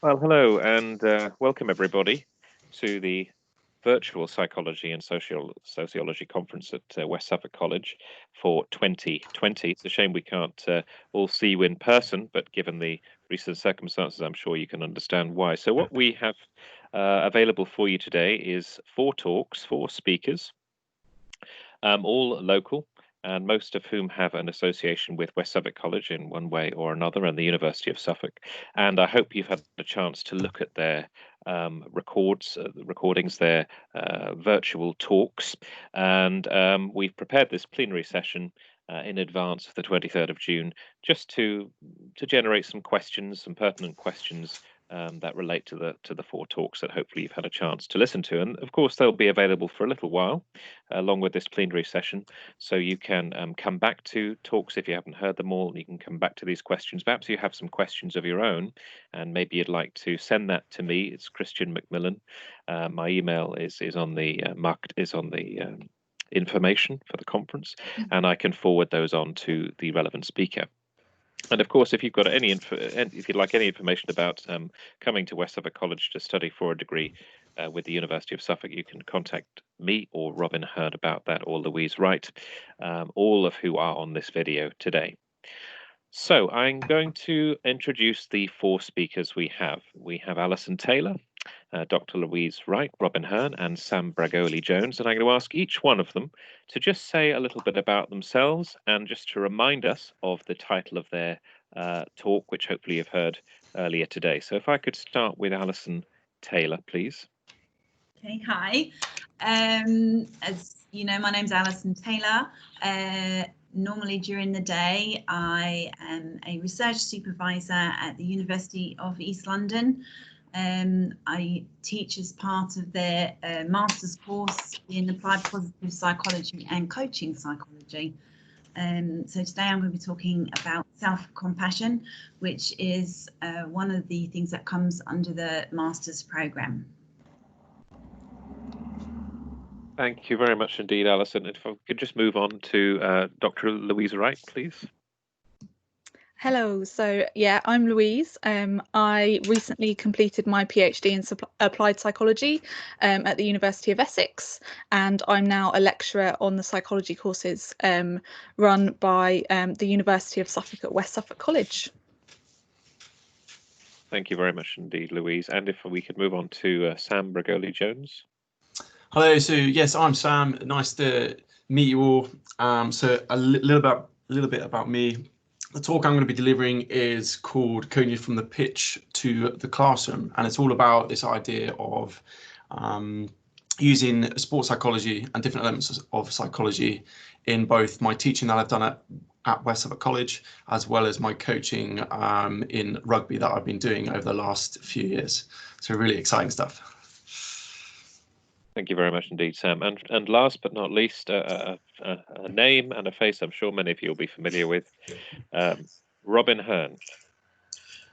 Well, hello and welcome everybody to the virtual psychology and sociology conference at West Suffolk College for 2020. It's a shame we can't all see you in person, but given the recent circumstances, I'm sure you can understand why. So what we have available for you today is 4 talks, 4 speakers, all local, and most of whom have an association with West Suffolk College in one way or another and the University of Suffolk. And I hope you've had a chance to look at their recordings, their virtual talks. And we've prepared this plenary session in advance of the 23rd of June, just to generate some questions, some pertinent questions that relate to the 4 talks that hopefully you've had a chance to listen to. And of course, they'll be available for a little while, along with this plenary session. So you can come back to talks if you haven't heard them all. You can come back to these questions. Perhaps you have some questions of your own, and maybe you'd like to send that to me. It's Christian McMillan. My email is on the information for the conference, and I can forward those on to the relevant speaker. And of course, if you've got if you'd like any information about coming to West Suffolk College to study for a degree with the University of Suffolk, you can contact me or Robin Herne about that, or Louise Wright, all of who are on this video today. So I'm going to introduce the 4 speakers we have. We have Alison Taylor, Dr. Louise Wright, Robin Herne, and Sam Bragoli-Jones. And I'm going to ask each one of them to just say a little bit about themselves and just to remind us of the title of their talk, which hopefully you've heard earlier today. So if I could start with Alison Taylor, please. Okay, hi. As you know, my name's Alison Taylor. Normally during the day, I am a research supervisor at the University of East London. I teach as part of their master's course in applied positive psychology and coaching psychology. So today I'm going to be talking about self-compassion, which is one of the things that comes under the master's programme. Thank you very much indeed, Alison. If I could just move on to Dr. Louise Wright, please. Hello, so yeah, I'm Louise. I recently completed my PhD in applied psychology at the University of Essex, and I'm now a lecturer on the psychology courses run by the University of Suffolk at West Suffolk College. Thank you very much indeed, Louise. And if we could move on to Sam Bragoli-Jones. Hello, so yes, I'm Sam. Nice to meet you all. So a little bit about me. The talk I'm going to be delivering is called Coaching from the Pitch to the Classroom, and it's all about this idea of using sports psychology and different elements of psychology in both my teaching that I've done at West Suffolk College, as well as my coaching in rugby that I've been doing over the last few years. So really exciting stuff. Thank you very much indeed, Sam. And last but not least, a name and a face I'm sure many of you will be familiar with, Robin Herne.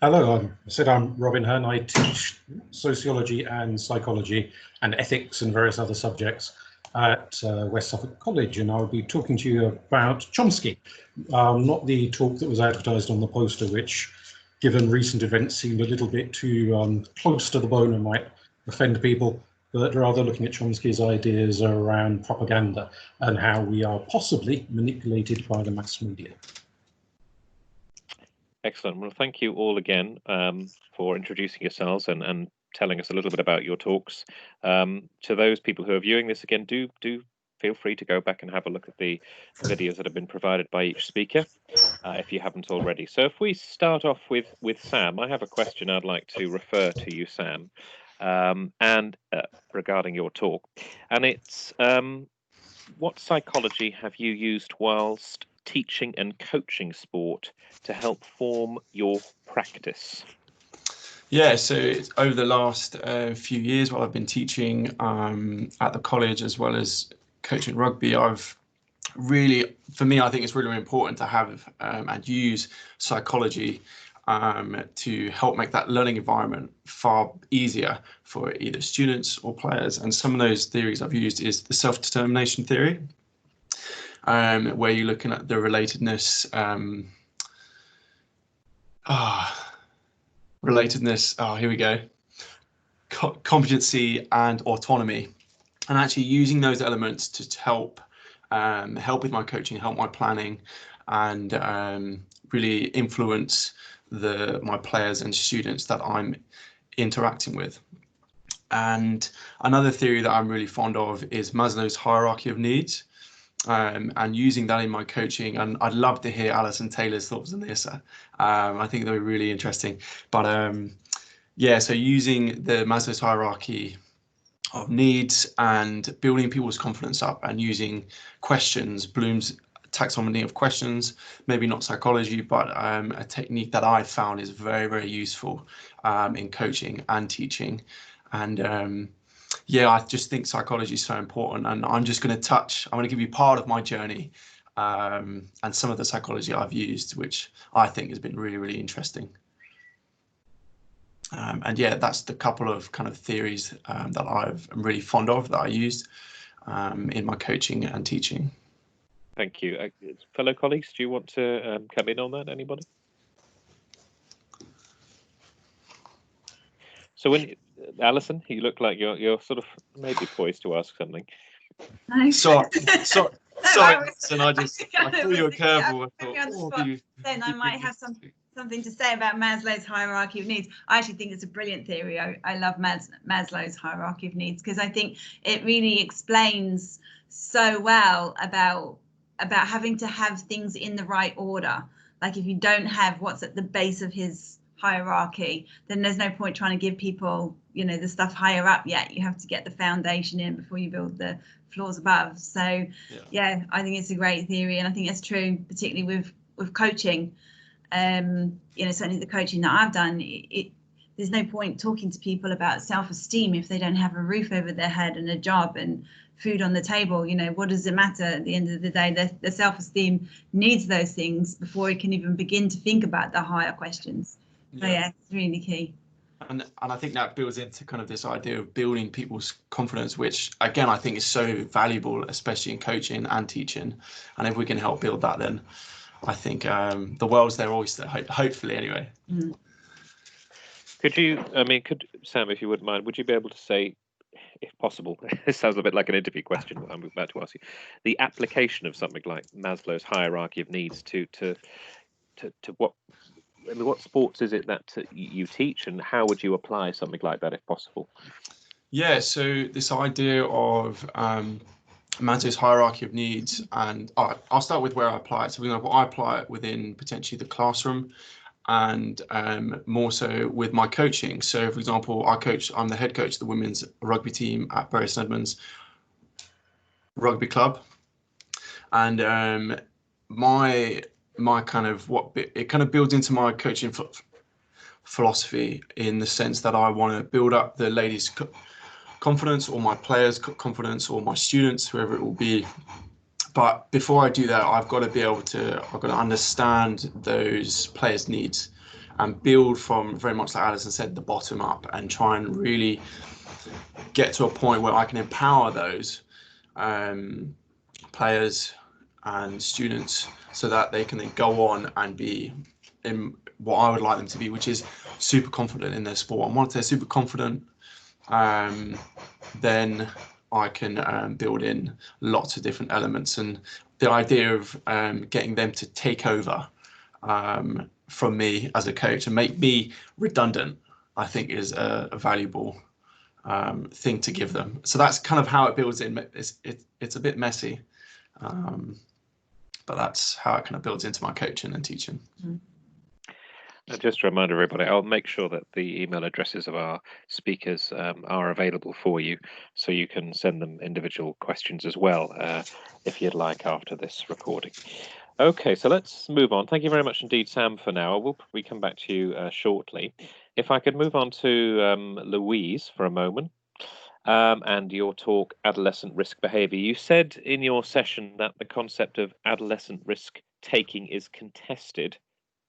Hello, I'm Robin Herne. I teach sociology and psychology and ethics and various other subjects at West Suffolk College, and I'll be talking to you about Chomsky, not the talk that was advertised on the poster, which, given recent events, seemed a little bit too close to the bone and might offend people, but rather looking at Chomsky's ideas around propaganda and how we are possibly manipulated by the mass media. Excellent. Well, thank you all again for introducing yourselves and telling us a little bit about your talks. To those people who are viewing this again, do feel free to go back and have a look at the videos that have been provided by each speaker, if you haven't already. So if we start off with Sam, I have a question I'd like to refer to you, Sam. And regarding your talk, and it's what psychology have you used whilst teaching and coaching sport to help form your practice? Yeah, so over the last few years while I've been teaching at the college as well as coaching rugby, I've really, for me, I think it's really important to have and use psychology to help make that learning environment far easier for either students or players. And some of those theories I've used is the self-determination theory, where you're looking at the relatedness. relatedness. Oh, here we go. Competency and autonomy, and actually using those elements to help with my coaching, help my planning, and really influence my players and students that I'm interacting with. And another theory that I'm really fond of is Maslow's hierarchy of needs, and using that in my coaching. And I'd love to hear Alison Taylor's thoughts on this. I think they're really interesting. But yeah, so using the Maslow's hierarchy of needs and building people's confidence up, and using questions, Bloom's taxonomy of questions, maybe not psychology, but a technique that I found is very, very useful in coaching and teaching. And yeah, I just think psychology is so important, and I'm going to give you part of my journey and some of the psychology I've used, which I think has been really, really interesting. And yeah, that's the couple of kind of theories that I'm really fond of, that I used in my coaching and teaching. Thank you. Fellow colleagues, do you want to come in on that, anybody? So when Alison, you look like you're sort of maybe poised to ask something. No. Sorry, Alison, I threw you a curveball. Then I might have something to say about Maslow's hierarchy of needs. I actually think it's a brilliant theory. I love Maslow's hierarchy of needs, because I think it really explains so well about having to have things in the right order. Like, if you don't have what's at the base of his hierarchy, then there's no point trying to give people, the stuff higher up yet. You have to get the foundation in before you build the floors above. So yeah, I think it's a great theory, and I think it's true, particularly with coaching. Certainly the coaching that I've done, there's no point talking to people about self-esteem if they don't have a roof over their head and a job and food on the table. What does it matter at the end of the day? The self-esteem needs those things before it can even begin to think about the higher questions. So yeah, it's really key. And I think that builds into kind of this idea of building people's confidence, which again I think is so valuable, especially in coaching and teaching. And if we can help build that, then I think the world's their oyster, hopefully anyway. Mm. Could Sam, if you wouldn't mind, would you be able to say, if possible, this sounds a bit like an interview question I'm about to ask you, the application of something like Maslow's hierarchy of needs to what sports is it that you teach, and how would you apply something like that if possible? Yeah, so this idea of Maslow's hierarchy of needs, and I'll start with where I apply it. So for example, I apply it within potentially the classroom, and more so with my coaching. So for example, I'm the head coach of the women's rugby team at Bury St Edmunds Rugby Club, and my kind of it kind of builds into my coaching philosophy, in the sense that I want to build up the ladies' confidence, or my players' confidence, or my students, whoever it will be. But before I do that, I've got to understand those players' needs, and build from, very much like Alison said, the bottom up, and try and really get to a point where I can empower those players and students, so that they can then go on and be in what I would like them to be, which is super confident in their sport. And once they're super confident, then I can build in lots of different elements. And the idea of getting them to take over from me as a coach and make me redundant, I think is a valuable thing to give them. So that's kind of how it builds in. It's a bit messy, but that's how it kind of builds into my coaching and teaching. And just to remind everybody, I'll make sure that the email addresses of our speakers are available for you, so you can send them individual questions as well, if you'd like, after this recording. Okay, so let's move on. Thank you very much indeed, Sam, for now. We'll probably come back to you shortly. If I could move on to Louise for a moment. And your talk, Adolescent Risk Behaviour. You said in your session that the concept of adolescent risk taking is contested.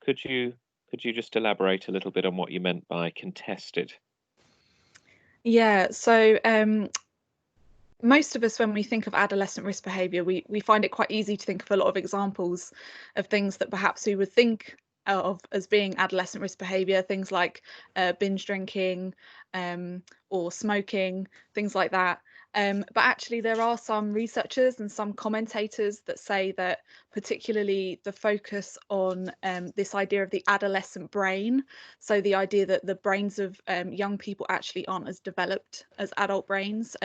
Could you just elaborate a little bit on what you meant by contested? Yeah, so most of us, when we think of adolescent risk behaviour, we find it quite easy to think of a lot of examples of things that perhaps we would think as being adolescent risk behaviour, things like binge drinking or smoking, things like that. But actually there are some researchers and some commentators that say that particularly the focus on this idea of the adolescent brain, so the idea that the brains of young people actually aren't as developed as adult brains,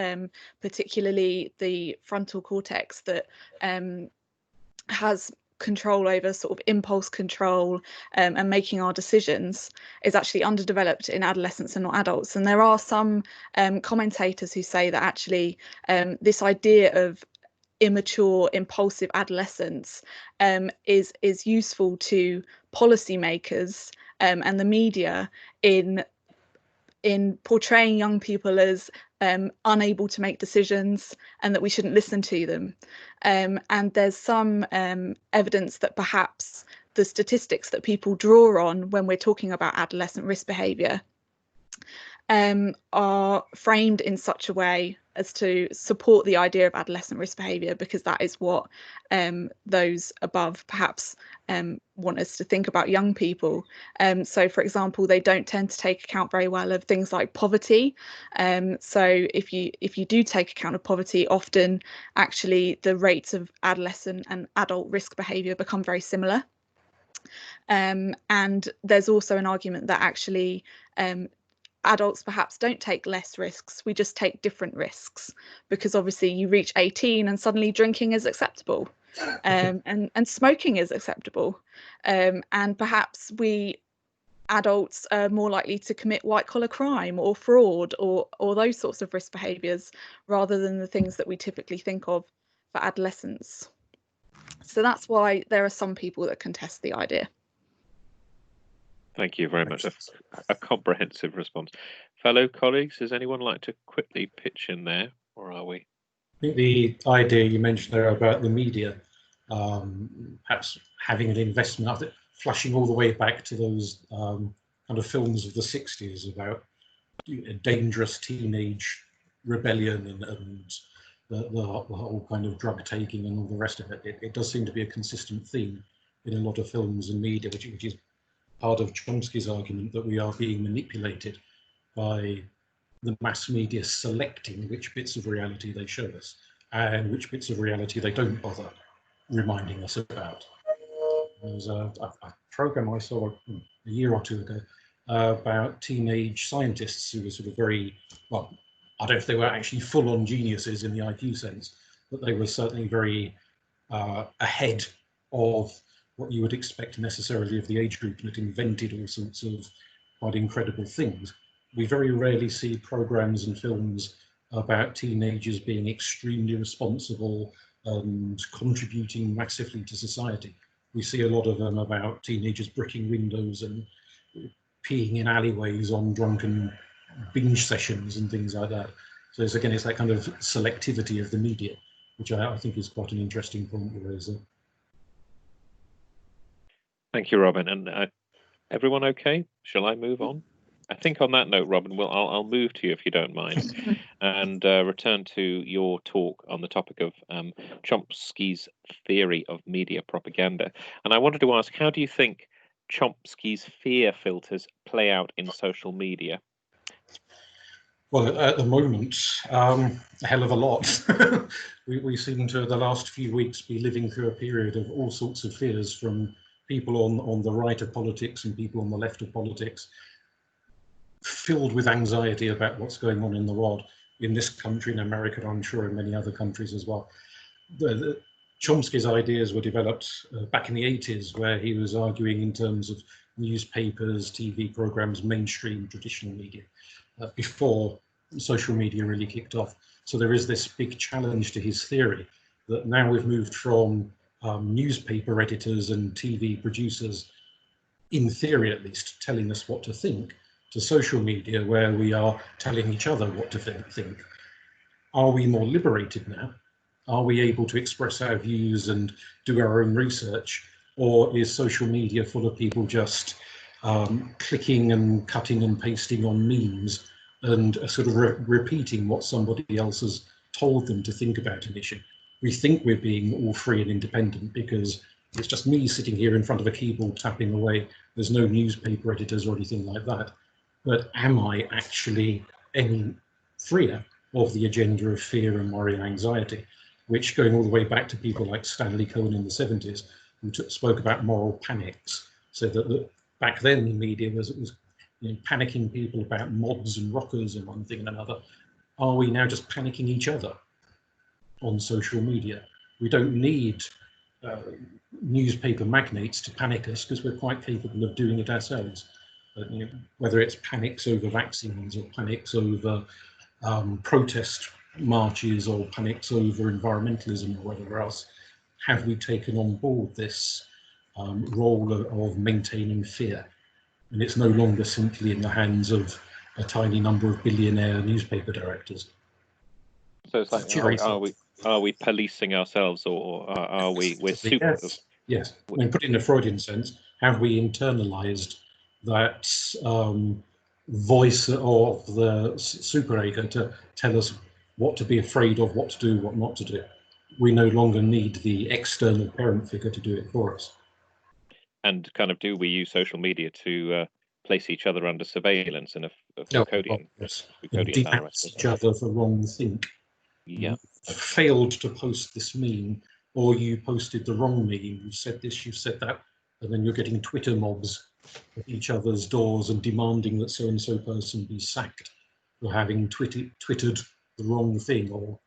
particularly the frontal cortex that has control over sort of impulse control and making our decisions, is actually underdeveloped in adolescents and not adults. And there are some commentators who say that actually this idea of immature, impulsive adolescence is useful to policymakers and the media in portraying young people as unable to make decisions and that we shouldn't listen to them. And there's some evidence that perhaps the statistics that people draw on when we're talking about adolescent risk behaviour are framed in such a way as to support the idea of adolescent risk behaviour, because that is what those above perhaps want us to think about young people. So for example, they don't tend to take account very well of things like poverty. So if you do take account of poverty, often actually the rates of adolescent and adult risk behaviour become very similar. And there's also an argument that actually adults perhaps don't take less risks, we just take different risks, because obviously you reach 18 and suddenly drinking is acceptable, and smoking is acceptable, and perhaps we adults are more likely to commit white-collar crime or fraud or those sorts of risk behaviours rather than the things that we typically think of for adolescents. So that's why there are some people that contest the idea. Thank you very much. A comprehensive response. Fellow colleagues, does anyone like to quickly pitch in there, or are we? I think the idea you mentioned there about the media, perhaps having an investment, I think, flashing all the way back to those kind of films of the 60s about dangerous teenage rebellion and the whole kind of drug taking and all the rest of it. It does seem to be a consistent theme in a lot of films and media, which is part of Chomsky's argument that we are being manipulated by the mass media selecting which bits of reality they show us and which bits of reality they don't bother reminding us about. There was a program I saw a year or two ago about teenage scientists who were sort of very, well, I don't know if they were actually full-on geniuses in the IQ sense, but they were certainly very ahead of what you would expect necessarily of the age group, and it invented all sorts of quite incredible things. We very rarely see programs and films about teenagers being extremely responsible and contributing massively to society. We see a lot of them about teenagers bricking windows and peeing in alleyways on drunken binge sessions and things like that. So it's, again, it's that kind of selectivity of the media, which I think is quite an interesting point to raise. Thank you, Robin. And everyone okay? Shall I move on? I think on that note, Robin, I'll move to you if you don't mind, and return to your talk on the topic of Chomsky's theory of media propaganda. And I wanted to ask, how do you think Chomsky's fear filters play out in social media? Well, at the moment, a hell of a lot. we seem to, the last few weeks, be living through a period of all sorts of fears from people on the right of politics and people on the left of politics, filled with anxiety about what's going on in the world, in this country, in America, and I'm sure in many other countries as well. Chomsky's ideas were developed back in the 80s, where he was arguing in terms of newspapers, TV programs, mainstream traditional media, before social media really kicked off. So there is this big challenge to his theory that now we've moved from newspaper editors and TV producers, in theory at least, telling us what to think, to social media where we are telling each other what to think. Are we more liberated now? Are we able to express our views and do our own research? Or is social media full of people just clicking and cutting and pasting on memes and sort of repeating what somebody else has told them to think about an issue? We think we're being all free and independent because It's just me sitting here in front of a keyboard tapping away. There's no newspaper editors or anything like that. But am I actually any freer of the agenda of fear and worry and anxiety, which, going all the way back to people like Stanley Cohen in the 70s, who spoke about moral panics, so that back then the media was panicking people about mobs and rockers and one thing and another. Are we now just panicking each other on social media? We don't need newspaper magnates to panic us, because we're quite capable of doing it ourselves. Whether it's panics over vaccines or panics over protest marches or panics over environmentalism or whatever else, have we taken on board this role of maintaining fear? And it's no longer simply in the hands of a tiny number of billionaire newspaper directors. So it's like, are we policing ourselves, or are we're super? Yes. I mean, put it in a Freudian sense, have we internalized that voice of the superego to tell us what to be afraid of, what to do, what not to do? We no longer need the external parent figure to do it for us. And kind of, do we use social media to place each other under surveillance in a Foucauldian manner? Each other for wrong think. Yeah. You failed to post this meme, or you posted the wrong meme. You said this, you said that, and then you're getting Twitter mobs at each other's doors and demanding that so-and-so person be sacked for having twittered the wrong thing. Or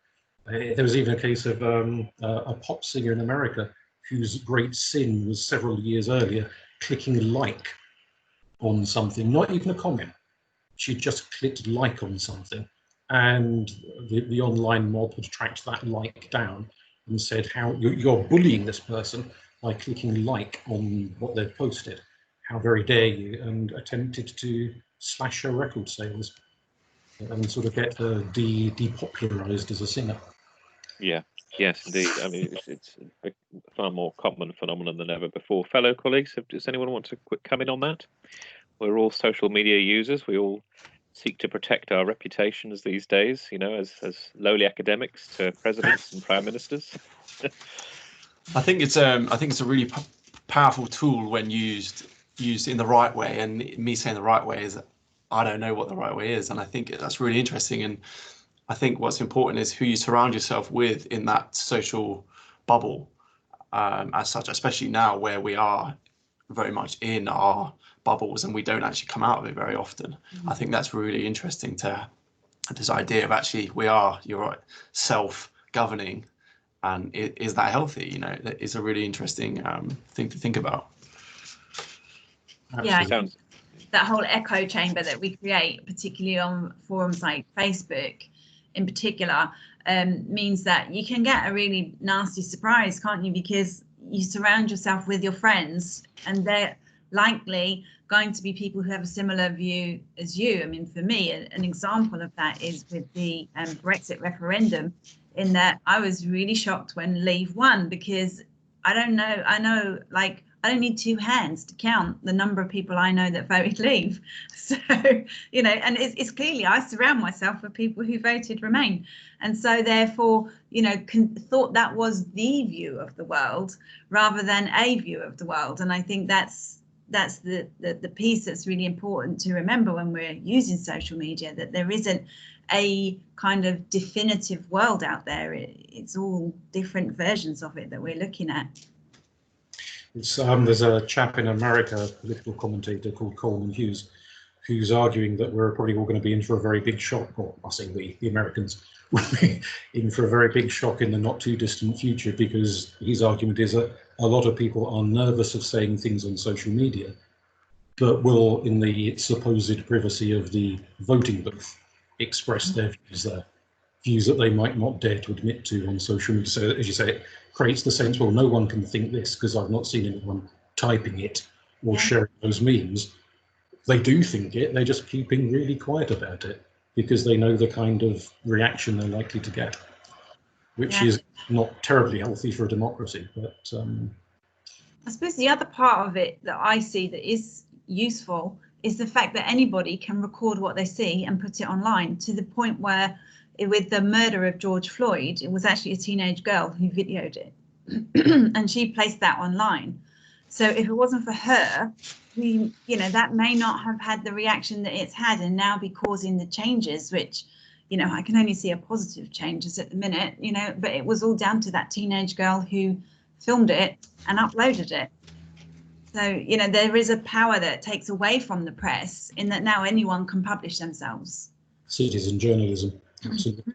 there was even a case of a pop singer in America whose great sin was several years earlier clicking like on something, not even a comment. She just clicked like on something, and the online mob had tracked that like down and said, how you're bullying this person by clicking like on what they've posted. How very dare you? And attempted to slash her record sales and sort of get her depopularized as a singer. Yeah. Yes, indeed. I mean, it's a far more common phenomenon than ever before. Fellow colleagues, does anyone want to quick come in on that? We're all social media users. We all seek to protect our reputations these days, as lowly academics to presidents and prime ministers. I think it's a really powerful tool when used in the right way. And me saying the right way is, I don't know what the right way is, and I think that's really interesting. And I think what's important is who you surround yourself with in that social bubble, as such, especially now where we are very much in our bubbles and we don't actually come out of it very often. I think that's really interesting, to this idea of actually you're right, self-governing, and is that healthy? That is a really interesting thing to think about. Yeah, that whole echo chamber that we create, particularly on forums like Facebook in particular, means that you can get a really nasty surprise, can't you? Because you surround yourself with your friends and they're likely going to be people who have a similar view as you. I mean, for me, an example of that is with the Brexit referendum, in that I was really shocked when Leave won, because I don't need two hands to count the number of people I know that voted Leave. So, and it's clearly I surround myself with people who voted Remain. And so therefore, thought that was the view of the world rather than a view of the world. And I think that's the piece that's really important to remember when we're using social media, that there isn't a kind of definitive world out there. It's all different versions of it that we're looking at. There's a chap in America, a political commentator called Coleman Hughes, who's arguing that we're probably all going to be in for a very big shock, or I say the Americans will be in for a very big shock in the not too distant future, because his argument is that a lot of people are nervous of saying things on social media, but will, in the supposed privacy of the voting booth, express their views there. Views that they might not dare to admit to on social media. So, as you say, it creates the sense, well, no one can think this because I've not seen anyone typing it or sharing those memes. They do think it, they're just keeping really quiet about it because they know the kind of reaction they're likely to get, which is not terribly healthy for a democracy. But I suppose the other part of it that I see that is useful is the fact that anybody can record what they see and put it online, to the point where with the murder of George Floyd, it was actually a teenage girl who videoed it. and she placed that online. So if it wasn't for her, that may not have had the reaction that it's had, and now be causing the changes, which, I can only see a positive changes at the minute, but it was all down to that teenage girl who filmed it and uploaded it. So, there is a power that takes away from the press in that now anyone can publish themselves. Citizen journalism, absolutely.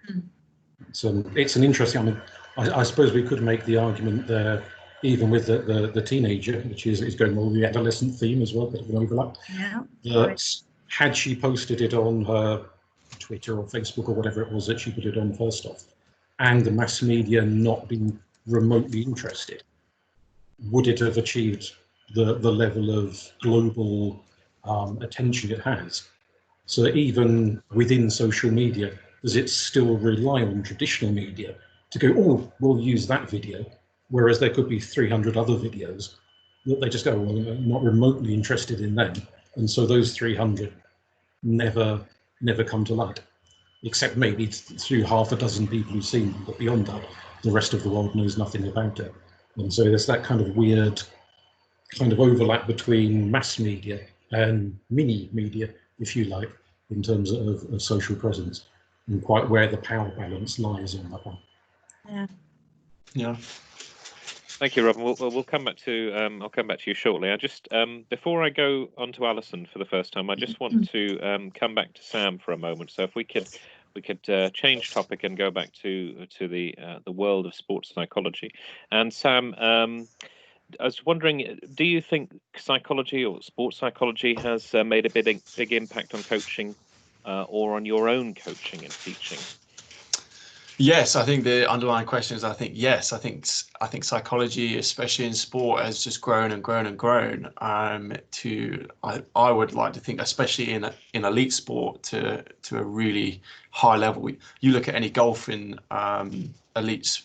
So it's an interesting, I suppose we could make the argument there, even with the teenager, which is going more the adolescent theme as well, bit of an overlap. Yeah. That had she posted it on her Twitter or Facebook or whatever it was that she put it on first off, and the mass media not been remotely interested, would it have achieved the level of global attention it has? So that even within social media, does it still rely on traditional media to go, oh, we'll use that video, whereas there could be 300 other videos that they just go, well, I'm not remotely interested in them, and so those 300 never come to light, except maybe through half a dozen people who've seen them, but beyond that, the rest of the world knows nothing about it. And so there's that kind of weird kind of overlap between mass media and mini media, if you like, in terms of social presence, and quite where the power balance lies on that one. Yeah. Thank you, Robin. We'll come back to I'll come back to you shortly. I just before I go on to Alison for the first time, I just want to come back to Sam for a moment. So if we could change topic and go back to the world of sports psychology. And Sam, I was wondering, do you think psychology or sports psychology has made a big impact on coaching or on your own coaching and teaching? Yes, I think the underlying question is, yes. I think psychology, especially in sport, has just grown and grown and grown. I would like to think, especially in elite sport, to a really high level. You look at any golfing elite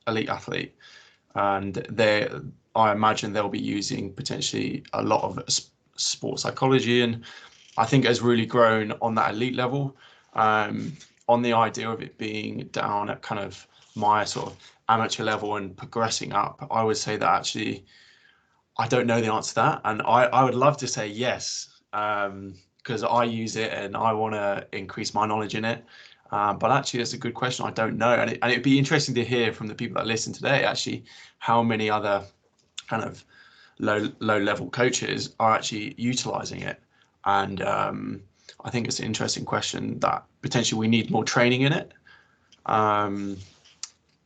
athlete, and I imagine they'll be using potentially a lot of sports psychology, and I think it has really grown on that elite level. On the idea of it being down at kind of my sort of amateur level and progressing up, I would say that actually I don't know the answer to that, and I would love to say yes, because I use it and I want to increase my knowledge in it. But actually, that's a good question. I don't know, and it'd be interesting to hear from the people that listen today actually how many other kind of low level coaches are actually utilizing it. And I think it's an interesting question that potentially we need more training in it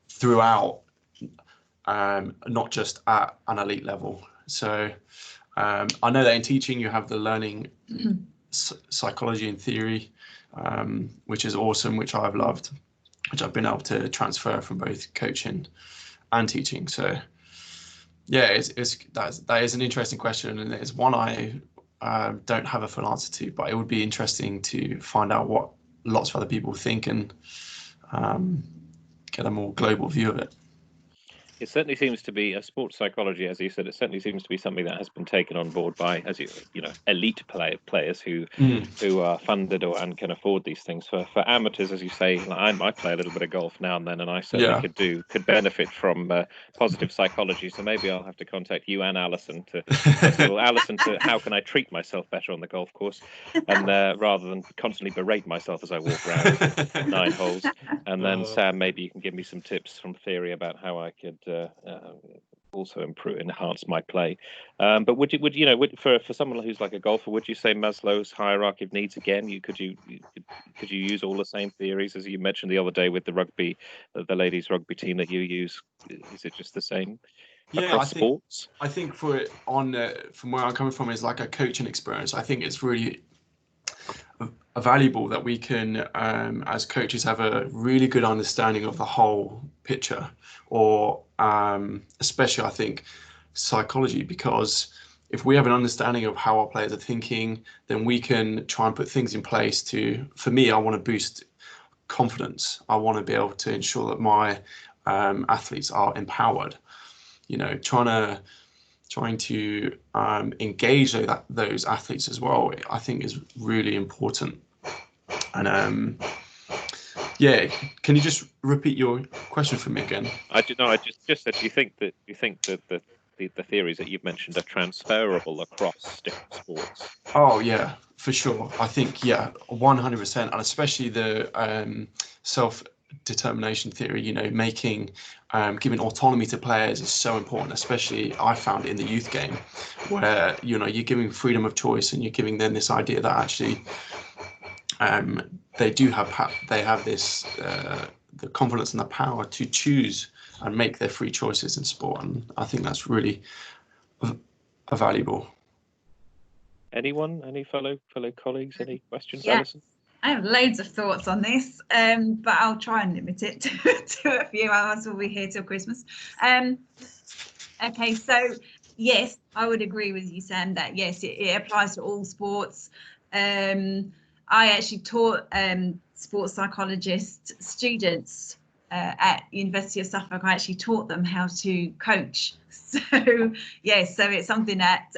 throughout, not just at an elite level. So I know that in teaching you have the learning psychology and theory, which is awesome, which I've loved, which I've been able to transfer from both coaching and teaching. So yeah, that is an interesting question, and it's one I don't have a full answer to, but it would be interesting to find out what lots of other people think and get a more global view of it. It certainly seems to be a sports psychology, as you said. It certainly seems to be something that has been taken on board by, as you know, elite players who are funded and can afford these things. For amateurs, as you say, like I play a little bit of golf now and then, and I certainly could benefit from positive psychology. So maybe I'll have to contact you and Alison to how can I treat myself better on the golf course, and rather than constantly berate myself as I walk around 9 holes. And then Sam, maybe you can give me some tips from theory about how I could also enhance my play. But would you for someone who's like a golfer, would you say Maslow's hierarchy of needs again? Could you use all the same theories as you mentioned the other day with the rugby, the ladies rugby team that you use? Is it just the same across sports? I think from where I'm coming from is like a coaching experience. I think it's really valuable that we can, as coaches, have a really good understanding of the whole picture, or especially I think psychology, because if we have an understanding of how our players are thinking, then we can try and put things in place for me, I want to boost confidence. I want to be able to ensure that my athletes are empowered, trying to engage those athletes as well, I think is really important. And Yeah, can you just repeat your question for me again? I just said, do you think that the theories that you've mentioned are transferable across different sports? Oh yeah, for sure. I think, yeah, 100%, and especially the self-determination theory, you know, making giving autonomy to players is so important, especially I found in the youth game, where, you know, you're giving freedom of choice and you're giving them this idea that actually they have this the confidence and the power to choose and make their free choices in sport, and I think that's really valuable. Anyone? Any fellow colleagues? Any questions, Yeah. Alison? I have loads of thoughts on this, but I'll try and limit it to a few hours. We'll be here till Christmas. Okay, so yes, I would agree with you, Sam, that yes, it applies to all sports. I actually taught sports psychologist students at University of Suffolk. I actually taught them how to coach. So yes, so it's something that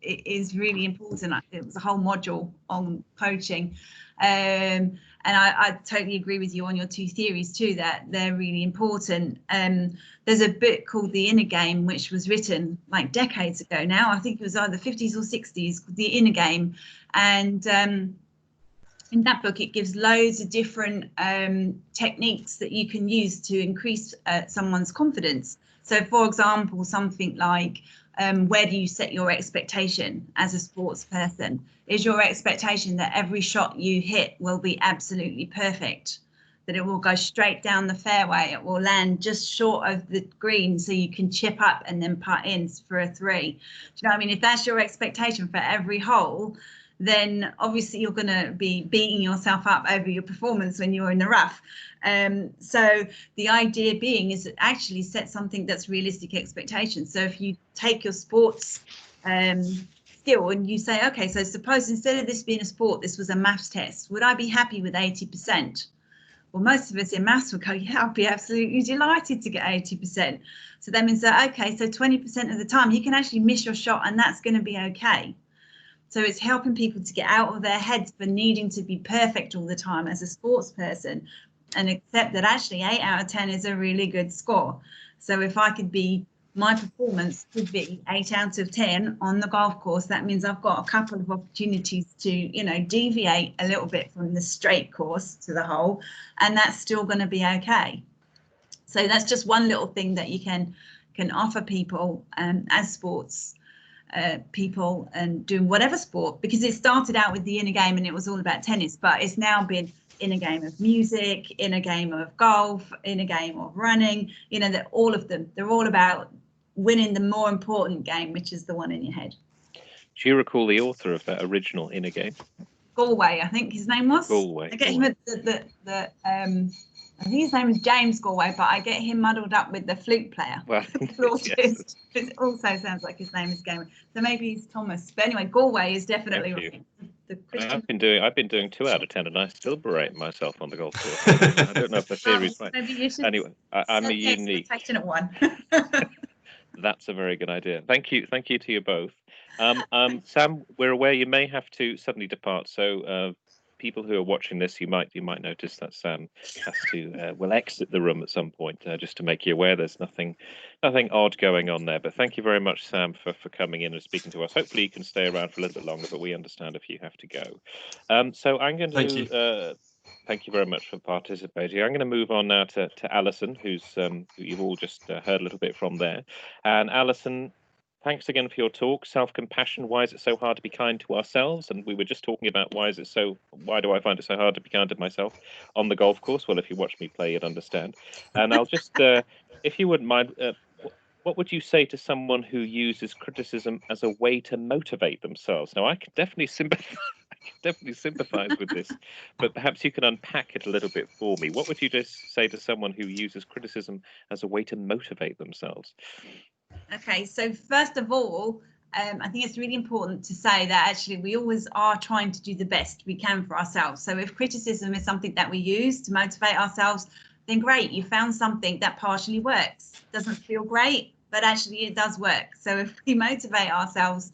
it is really important. It was a whole module on coaching. And I totally agree with you on your two theories too, that they're really important. There's a book called The Inner Game, which was written like decades ago now. I think it was either 50s or 60s, The Inner Game. And in that book, it gives loads of different techniques that you can use to increase someone's confidence. So, for example, something like, where do you set your expectation as a sports person? Is your expectation that every shot you hit will be absolutely perfect, that it will go straight down the fairway, it will land just short of the green so you can chip up and then putt in for a 3? Do you know what I mean? If that's your expectation for every hole, then obviously you're going to be beating yourself up over your performance when you're in the rough. So the idea being is actually set something that's realistic expectations. So if you take your sports skill and you say, okay, so suppose instead of this being a sport, this was a maths test, would I be happy with 80%? Well, most of us in maths would go, yeah, I'd be absolutely delighted to get 80%. So that means that, okay, so 20% of the time you can actually miss your shot and that's going to be okay. So it's helping people to get out of their heads for needing to be perfect all the time as a sports person, and accept that actually 8 out of 10 is a really good score. So if I could be, my performance could be 8 out of 10 on the golf course, that means I've got a couple of opportunities to, you know, deviate a little bit from the straight course to the hole, and that's still going to be okay. So that's just one little thing that you can offer people as sports people and doing whatever sport, because it started out with the inner game and it was all about tennis, but it's now been in a game of music, in a game of golf, in a game of running, you know, that all of them, they're all about winning the more important game, which is the one in your head. Do you recall the author of that original Inner Game? Galway, I think his name was. Galway. I get him I think his name is James Galway, but I get him muddled up with the flute player. Well, yes. It also sounds like his name is Galway. So maybe he's Thomas. But anyway, Galway is definitely right. The Christian... I've been doing 2 out of 10, and I still berate myself on the golf course. I don't know if the theory's right. Maybe you should anyway, I'm a unique. At 1. That's a very good idea. Thank you to you both. Sam, we're aware you may have to suddenly depart, so people who are watching this, you might notice that Sam has to will exit the room at some point, just to make you aware. There's nothing odd going on there. But thank you very much, Sam, for coming in and speaking to us. Hopefully you can stay around for a little bit longer, but we understand if you have to go. So I'm going to thank you very much for participating. I'm going to move on now to Alison, who you've all just heard a little bit from there. And Alison, thanks again for your talk. Self-compassion, why is it so hard to be kind to ourselves? And we were just talking about why do I find it so hard to be kind to myself on the golf course? Well, if you watch me play, you'd understand. And I'll just, if you wouldn't mind, what would you say to someone who uses criticism as a way to motivate themselves? Now, I can definitely sympathize with this, but perhaps you can unpack it a little bit for me. What would you just say to someone who uses criticism as a way to motivate themselves? Okay, so first of all, I think it's really important to say that actually we always are trying to do the best we can for ourselves. So if criticism is something that we use to motivate ourselves, then great, you found something that partially works. Doesn't feel great, but actually it does work. So if we motivate ourselves,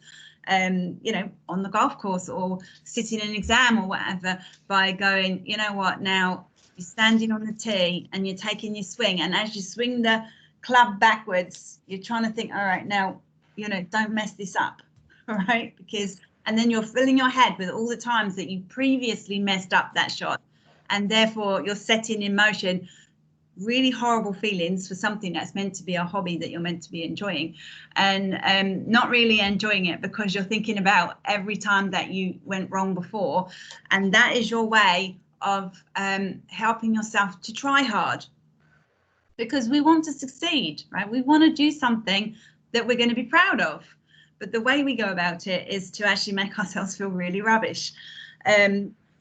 you know, on the golf course or sitting an exam or whatever, by going, you know what, now you're standing on the tee and you're taking your swing, and as you swing the club backwards, you're trying to think, all right, now, you know, don't mess this up, all right? Because, and then you're filling your head with all the times that you previously messed up that shot, and therefore you're setting in motion really horrible feelings for something that's meant to be a hobby that you're meant to be enjoying, and not really enjoying it because you're thinking about every time that you went wrong before, and that is your way of helping yourself to try hard, because we want to succeed, right? We want to do something that we're going to be proud of, but the way we go about it is to actually make ourselves feel really rubbish.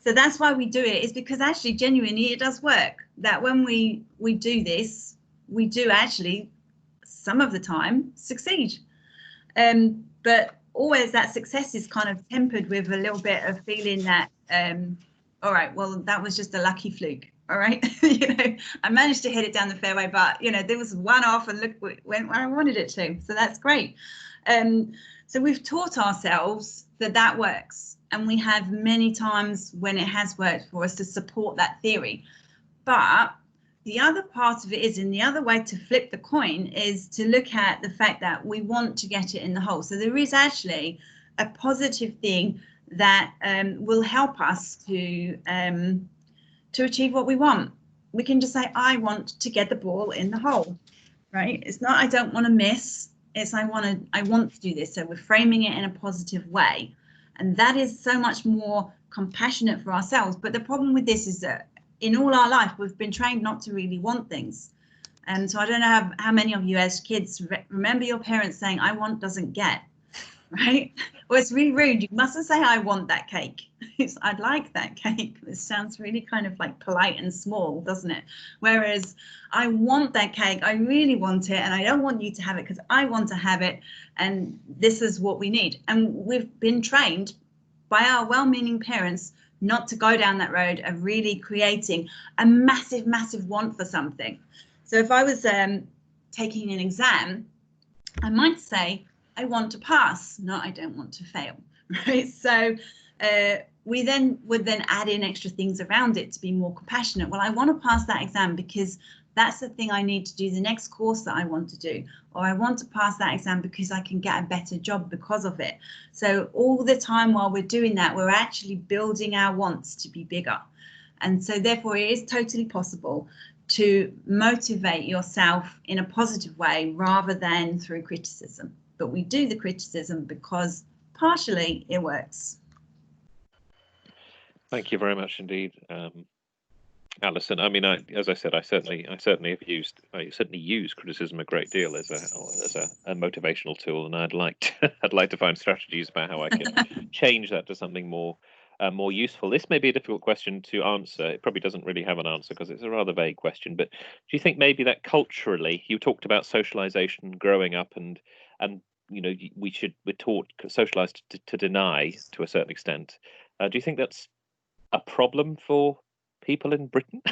So that's why we do it, is because actually genuinely it does work, that when we do this, we do actually some of the time succeed. But always that success is kind of tempered with a little bit of feeling that, all right, well, that was just a lucky fluke. All right, you know, I managed to hit it down the fairway, but, you know, there was one off and look, it went where I wanted it to. So that's great. So we've taught ourselves that that works. And we have many times when it has worked for us to support that theory. But the other part of it is, and the other way to flip the coin is to look at the fact that we want to get it in the hole. So there is actually a positive thing that will help us to achieve what we want. We can just say, I want to get the ball in the hole, right? It's not, I don't want to miss. It's I want to do this. So we're framing it in a positive way. And that is so much more compassionate for ourselves. But the problem with this is that in all our life, we've been trained not to really want things. And so I don't know how many of you as kids remember your parents saying, I want doesn't get, right? Well, it's really rude. You mustn't say, I want that cake. It's, I'd like that cake. It sounds really kind of like polite and small, doesn't it? Whereas I want that cake. I really want it. And I don't want you to have it because I want to have it. And this is what we need. And we've been trained by our well-meaning parents not to go down that road of really creating a massive, massive want for something. So if I was taking an exam, I might say, I want to pass, not I don't want to fail, right? So we then would then add in extra things around it to be more compassionate. Well, I want to pass that exam because that's the thing I need to do the next course that I want to do, or I want to pass that exam because I can get a better job because of it. So all the time while we're doing that, we're actually building our wants to be bigger. And so therefore it is totally possible to motivate yourself in a positive way rather than through criticism. But we do the criticism because partially it works. Thank you very much indeed, Alison. I mean, as I said, I certainly use criticism a great deal as a motivational tool, and I'd like to find strategies about how I can change that to something more useful. This may be a difficult question to answer. It probably doesn't really have an answer because it's a rather vague question. But do you think maybe that culturally, you talked about socialization growing up, and you know, we're taught, socialized to deny to a certain extent. Do you think that's a problem for people in Britain,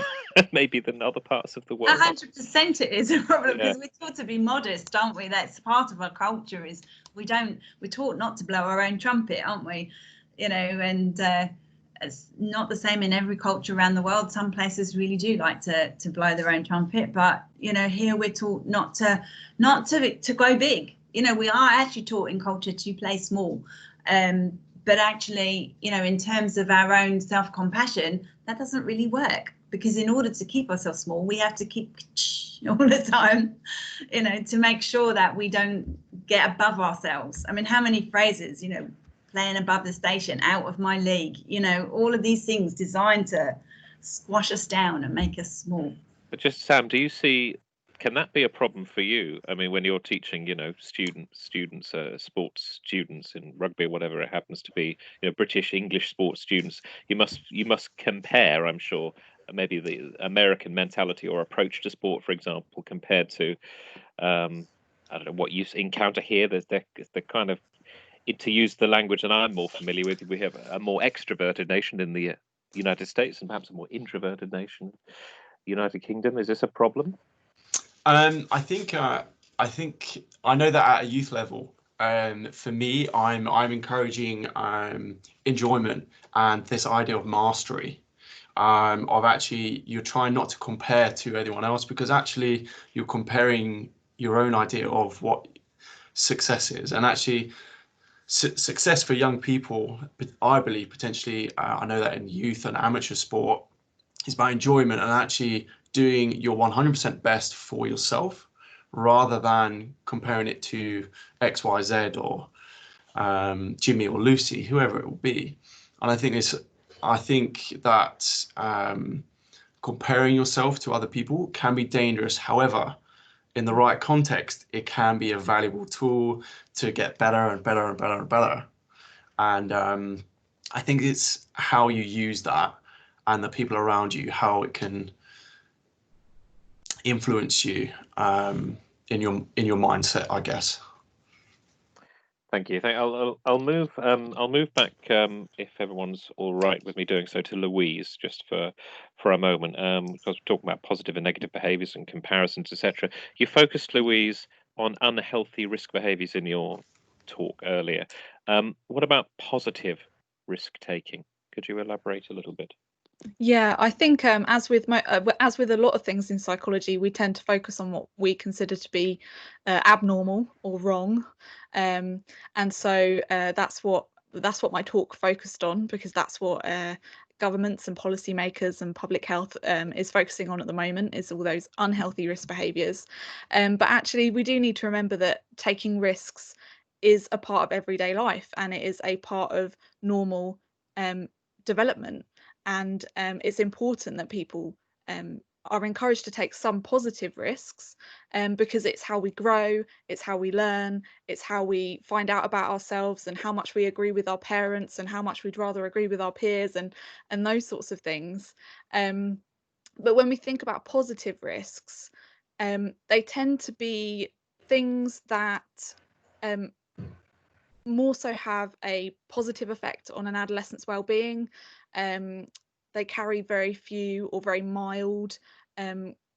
maybe than other parts of the world? 100% it is a problem, because we're taught to be modest, aren't we? That's part of our culture, is we're taught not to blow our own trumpet, aren't we? You know, and it's not the same in every culture around the world. Some places really do like to blow their own trumpet, but you know, here we're taught not to go big. You know, we are actually taught in culture to play small. But actually, you know, in terms of our own self-compassion, that doesn't really work, because in order to keep ourselves small, we have to keep all the time, you know, to make sure that we don't get above ourselves. I mean, how many phrases, you know, playing above the station, out of my league, you know, all of these things designed to squash us down and make us small. But just, Sam, do you see, can that be a problem for you? I mean, when you're teaching, you know, students, sports students in rugby or whatever it happens to be, you know, British, English sports students, you must compare, I'm sure, maybe the American mentality or approach to sport, for example, compared to, I don't know, what you encounter here. There's the kind of, to use the language that I'm more familiar with, we have a more extroverted nation in the United States and perhaps a more introverted nation, United Kingdom. Is this a problem? I think I know that at a youth level, for me, I'm encouraging enjoyment and this idea of mastery. of actually you're trying not to compare to anyone else, because actually you're comparing your own idea of what success is. And actually success for young people, I believe potentially, I know that in youth and amateur sport, is about enjoyment and actually doing your 100% best for yourself, rather than comparing it to XYZ or Jimmy or Lucy, whoever it will be. And I think that comparing yourself to other people can be dangerous. However, in the right context, it can be a valuable tool to get better and better and better and better. And I think it's how you use that and the people around you, how it can influence you in your mindset, I guess. Thank you. I'll move back, if everyone's all right with me doing so, to Louise just for a moment, because we're talking about positive and negative behaviours and comparisons, etc. You focused, Louise, on unhealthy risk behaviours in your talk earlier. What about positive risk taking? Could you elaborate a little bit? Yeah, I think as with a lot of things in psychology, we tend to focus on what we consider to be abnormal or wrong, and so that's what my talk focused on, because that's what governments and policymakers and public health is focusing on at the moment, is all those unhealthy risk behaviours. But actually, we do need to remember that taking risks is a part of everyday life, and it is a part of normal development. And it's important that people are encouraged to take some positive risks, because it's how we grow, it's how we learn, it's how we find out about ourselves and how much we agree with our parents and how much we'd rather agree with our peers and those sorts of things. But when we think about positive risks, they tend to be things that more so have a positive effect on an adolescent's well-being. They carry very few or very mild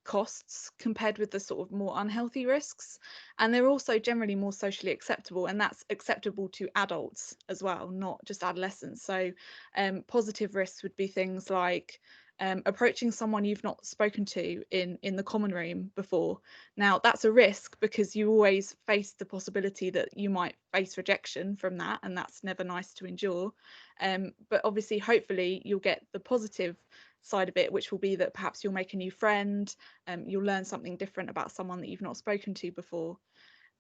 costs compared with the sort of more unhealthy risks, and they're also generally more socially acceptable, and that's acceptable to adults as well, not just adolescents. So positive risks would be things like approaching someone you've not spoken to in the common room before. Now, that's a risk because you always face the possibility that you might face rejection from that, and that's never nice to endure. But obviously, hopefully, you'll get the positive side of it, which will be that perhaps you'll make a new friend, you'll learn something different about someone that you've not spoken to before.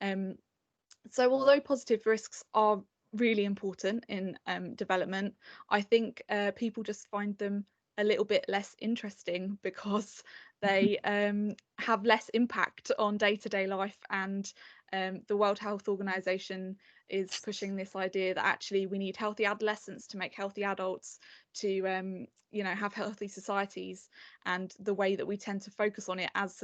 So although positive risks are really important in development, I think people just find them a little bit less interesting because they have less impact on day-to-day life, and the World Health Organization is pushing this idea that actually we need healthy adolescents to make healthy adults, to have healthy societies. And the way that we tend to focus on it as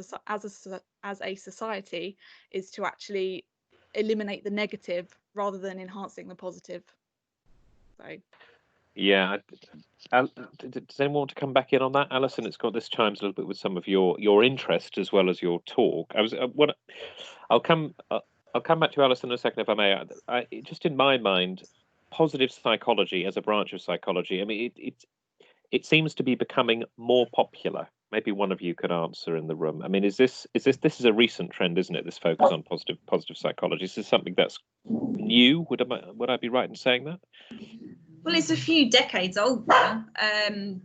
a society is to actually eliminate the negative rather than enhancing the positive. So yeah, does anyone want to come back in on that, Alison? It's got this chimes a little bit with some of your interest as well as your talk. I'll come back to Alison in a second if I may. Just in my mind, positive psychology as a branch of psychology, I mean, it seems to be becoming more popular. Maybe one of you could answer in the room. I mean, this is a recent trend, isn't it? This focus on positive psychology. Is this something that's new? Would I be right in saying that? Well, it's a few decades old now,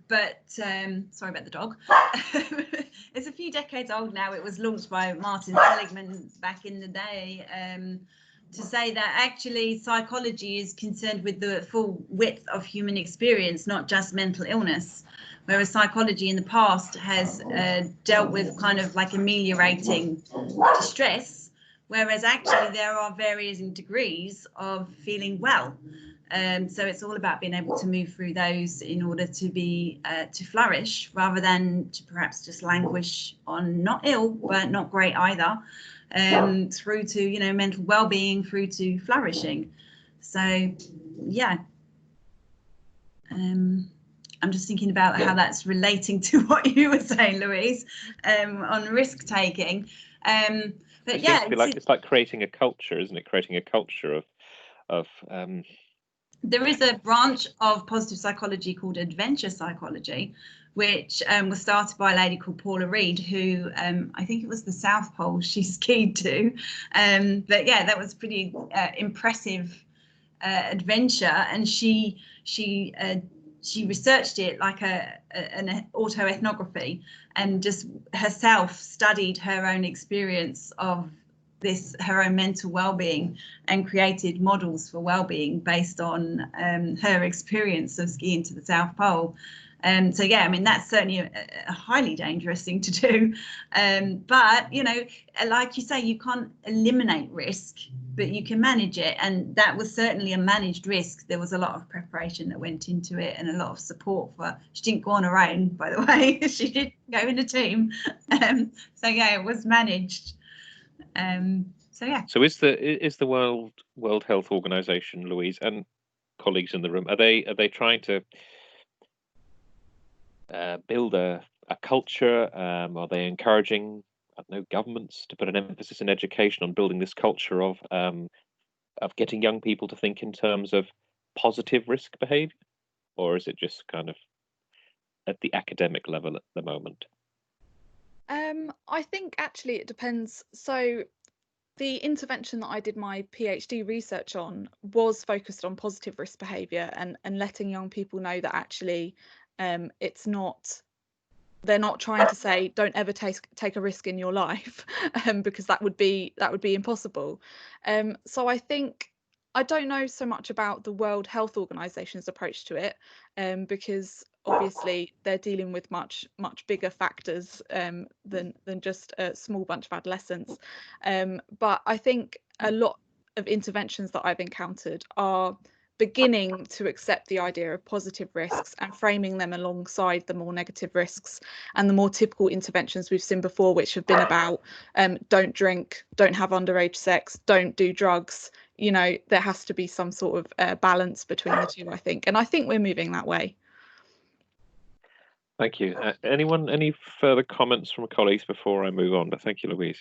but sorry about the dog. It's a few decades old now. It was launched by Martin Seligman back in the day, to say that actually psychology is concerned with the full width of human experience, not just mental illness, whereas psychology in the past has dealt with kind of like ameliorating distress, whereas actually there are varying degrees of feeling well. So it's all about being able to move through those in order to be to flourish, rather than to perhaps just languish on not ill but not great either, through to mental well-being, through to flourishing. So yeah, I'm just thinking about how that's relating to what you were saying, Louise, on risk taking. But yeah, it's like creating a culture, isn't it? Creating a culture of there is a branch of positive psychology called adventure psychology, which was started by a lady called Paula Reed, who I think it was the South Pole she skied to. But yeah, that was a pretty impressive adventure, and she researched it like an autoethnography, and just herself studied her own experience of this, her own mental well-being, and created models for well-being based on her experience of skiing to the South Pole. So yeah, I mean, that's certainly a highly dangerous thing to do. But, you know, like you say, you can't eliminate risk, but you can manage it. And that was certainly a managed risk. There was a lot of preparation that went into it, and a lot of support for, she didn't go on her own, by the way, she did go in a team. So yeah, it was managed. So yeah. So is the World Health Organization, Louise, and colleagues in the room, are they trying to build a culture? Are they encouraging, I don't know, governments to put an emphasis in education on building this culture of getting young people to think in terms of positive risk behavior, or is it just kind of at the academic level at the moment? I think actually it depends. So the intervention that I did my PhD research on was focused on positive risk behaviour, and letting young people know that actually it's not, they're not trying to say don't ever take a risk in your life, because that would be impossible. So I think, I don't know so much about the World Health Organization's approach to it, because obviously they're dealing with much bigger factors than just a small bunch of adolescents. But I think a lot of interventions that I've encountered are beginning to accept the idea of positive risks and framing them alongside the more negative risks and the more typical interventions we've seen before, which have been about don't drink, don't have underage sex, don't do drugs. You know, there has to be some sort of balance between the two, I think, and I think we're moving that way. Thank you. Anyone, any further comments from colleagues before I move on? But thank you, Louise.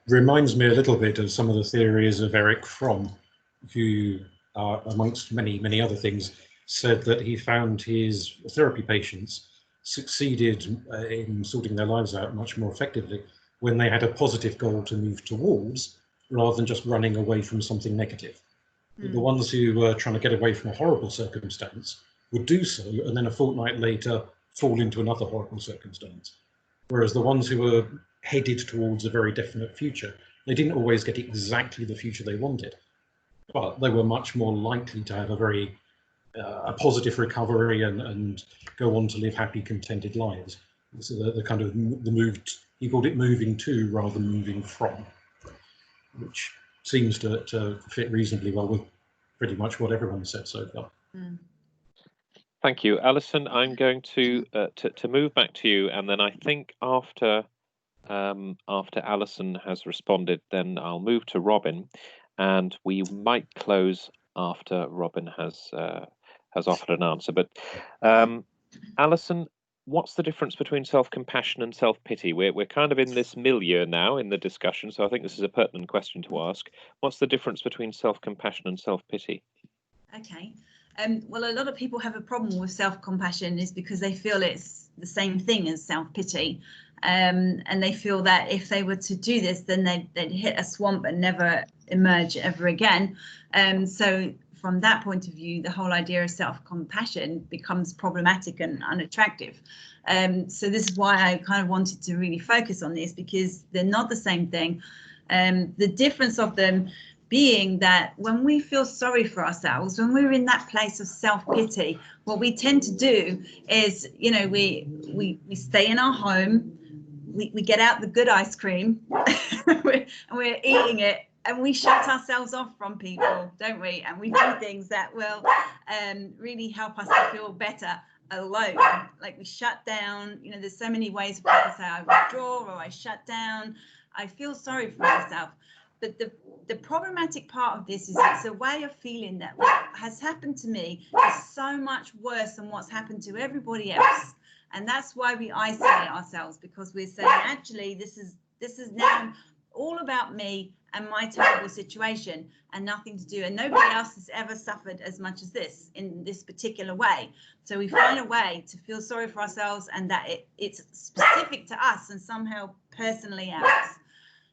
Reminds me a little bit of some of the theories of Erich Fromm, who, amongst many other things, said that he found his therapy patients succeeded in sorting their lives out much more effectively when they had a positive goal to move towards, rather than just running away from something negative. The ones who were trying to get away from a horrible circumstance would do so, and then a fortnight later fall into another horrible circumstance. Whereas the ones who were headed towards a very definite future, they didn't always get exactly the future they wanted, but they were much more likely to have a very a positive recovery and go on to live happy, contented lives. So the kind of the moved, he called it moving to rather than moving from, which seems to fit reasonably well with pretty much what everyone said so far. Thank you, Alison. I'm going to move back to you, and then I think after Alison has responded, then I'll move to Robin, and we might close after Robin has offered an answer. But Alison, what's the difference between self-compassion and self-pity? We're kind of in this milieu now in the discussion, so I think this is a pertinent question to ask. What's the difference between self-compassion and self-pity? Okay. Well, a lot of people have a problem with self-compassion is because they feel it's the same thing as self-pity. And they feel that if they were to do this, then they'd hit a swamp and never emerge ever again. So from that point of view, the whole idea of self-compassion becomes problematic and unattractive. So this is why I kind of wanted to really focus on this, because they're not the same thing. The difference of them being that when we feel sorry for ourselves, when we're in that place of self-pity, what we tend to do is, you know, we stay in our home, we get out the good ice cream, and we're eating it, and we shut ourselves off from people, don't we? And we do things that will really help us to feel better alone. Like we shut down, you know, there's so many ways people say I withdraw or I shut down, I feel sorry for myself. But the problematic part of this is it's a way of feeling that what has happened to me is so much worse than what's happened to everybody else. And that's why we isolate ourselves, because we're saying, actually, this is now all about me and my terrible situation and nothing to do, and nobody else has ever suffered as much as this in this particular way. So we find a way to feel sorry for ourselves and that it's specific to us and somehow personally ours.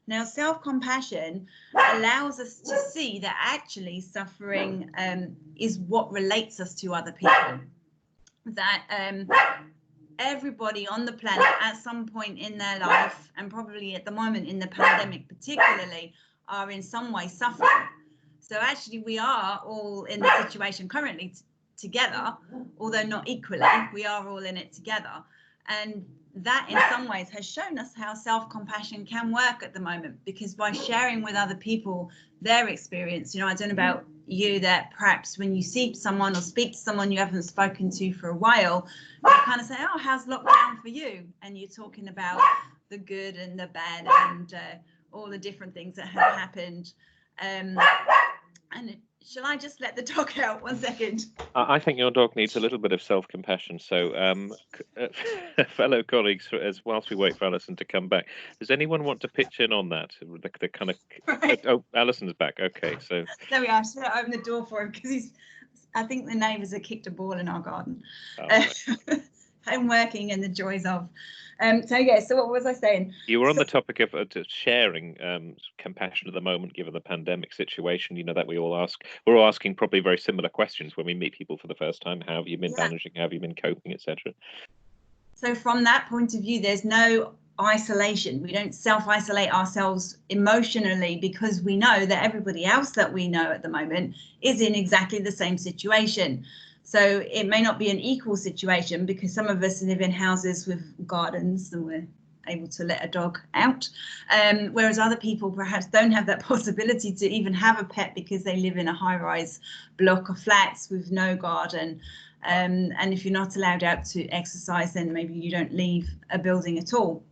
Now, self-compassion allows us to see that actually suffering is what relates us to other people. That everybody on the planet at some point in their life, and probably at the moment in the pandemic particularly, are in some way suffering. So actually we are all in the situation currently together, although not equally, we are all in it together. And that in some ways has shown us how self-compassion can work at the moment, because by sharing with other people their experience, I don't know about you, that perhaps when you see someone or speak to someone you haven't spoken to for a while, you kind of say, oh, how's lockdown for you? And you're talking about the good and the bad and all the different things that have happened. Shall I just let the dog out 1 second? I think your dog needs a little bit of self-compassion. So, fellow colleagues, whilst we wait for Alison to come back, does anyone want to pitch in on that? The kind of Right. Oh, Alison's back. Okay, so There we are. I should open the door for him because I think the neighbours have kicked a ball in our garden. right. Home working and the joys of. So what was I saying? You were on the topic of sharing compassion at the moment, given the pandemic situation. That we all ask. We're all asking probably very similar questions when we meet people for the first time. How have you been managing? How have you been coping, etc.? So from that point of view, there's no isolation. We don't self-isolate ourselves emotionally because we know that everybody else that we know at the moment is in exactly the same situation. So it may not be an equal situation because some of us live in houses with gardens and we're able to let a dog out, whereas other people perhaps don't have that possibility to even have a pet because they live in a high-rise block of flats with no garden. And if you're not allowed out to exercise, then maybe you don't leave a building at all.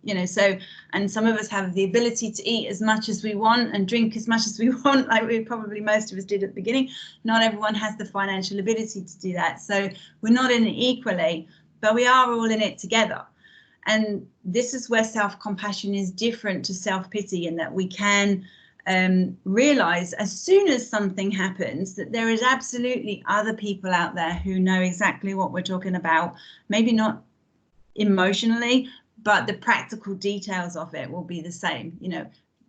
And some of us have the ability to eat as much as we want and drink as much as we want, like most of us did at the beginning. Not everyone has the financial ability to do that. So we're not in it equally, but we are all in it together. And this is where self-compassion is different to self-pity, in that we can realize as soon as something happens that there is absolutely other people out there who know exactly what we're talking about, maybe not emotionally, but the practical details of it will be the same.